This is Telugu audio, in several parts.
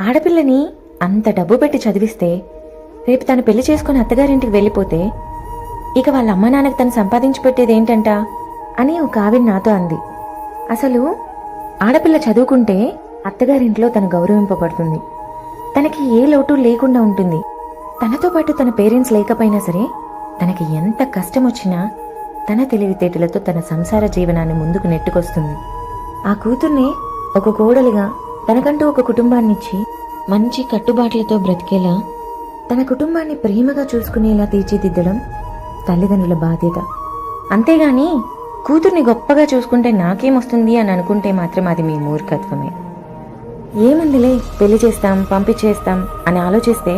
ఆడపిల్లని అంత డబ్బు పెట్టి చదివిస్తే రేపు తను పెళ్లి చేసుకుని అత్తగారింటికి వెళ్ళిపోతే ఇక వాళ్ళ అమ్మా నాన్నకి తను సంపాదించి పెట్టేదేంటంట అని ఒక ఆవిడ నాతో అంది. అసలు ఆడపిల్ల చదువుకుంటే అత్తగారింట్లో తను గౌరవింపబడుతుంది, తనకి ఏ లోటు లేకుండా ఉంటుంది. తనతో పాటు తన పేరెంట్స్ లేకపోయినా సరే తనకి ఎంత కష్టం వచ్చినా తన తెలివితేటలతో తన సంసార జీవనాన్ని ముందుకు నెట్టుకొస్తుంది. ఆ కూతుర్నే ఒక కోడలిగా తనకంటూ ఒక కుటుంబాన్నిచ్చి మంచి కట్టుబాట్లతో బ్రతికేలా తన కుటుంబాన్ని ప్రేమగా చూసుకునేలా తీర్చిదిద్దడం తల్లిదండ్రుల బాధ్యత. అంతేగాని కూతుర్ని గొప్పగా చూసుకుంటే నాకేమొస్తుంది అని అనుకుంటే మాత్రం అది మీ మూర్ఖత్వమే. ఏముందిలే పెళ్లి చేస్తాం పంపించేస్తాం అని ఆలోచిస్తే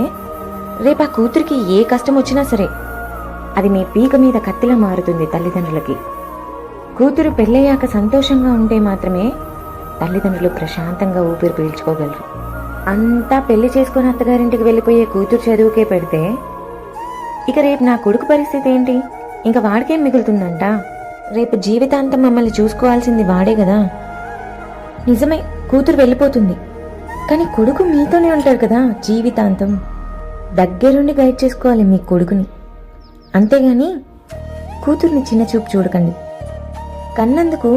రేపు ఆ కూతురికి ఏ కష్టం వచ్చినా సరే అది మీ పీక మీద కత్తిలా మారుతుంది తల్లిదండ్రులకి. కూతురు పెళ్ళయ్యాక సంతోషంగా ఉంటే మాత్రమే తల్లిదండ్రులు ప్రశాంతంగా ఊపిరి పీల్చుకోగలరు. అంతా పెళ్లి చేసుకుని అత్తగారింటికి వెళ్ళిపోయే కూతురు చదువుకే పెడితే ఇక రేపు నా కొడుకు పరిస్థితి ఏంటి? ఇంకా వాడికేం మిగులుతుందంట? రేపు జీవితాంతం మమ్మల్ని చూసుకోవాల్సింది వాడే కదా. నిజమే, కూతురు వెళ్ళిపోతుంది, కానీ కొడుకు మీతోనే ఉంటాడు కదా జీవితాంతం. దగ్గరుండి గైడ్ చేసుకోవాలి మీ కొడుకుని, అంతేగాని కూతుర్ని చిన్న చూపు చూడకండి. కన్నందుకు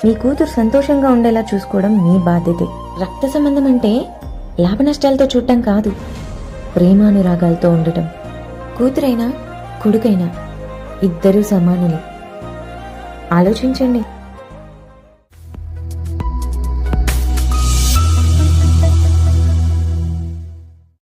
మీ కూతురు సంతోషంగా ఉండేలా చూసుకోవడం మీ బాధ్యతే. రక్త సంబంధం అంటే లాభ నష్టాలతో చూడటం కాదు, ప్రేమానురాగాలతో ఉండటం. కూతురైనా కొడుకైనా ఇద్దరూ సమానులే. ఆలోచించండి.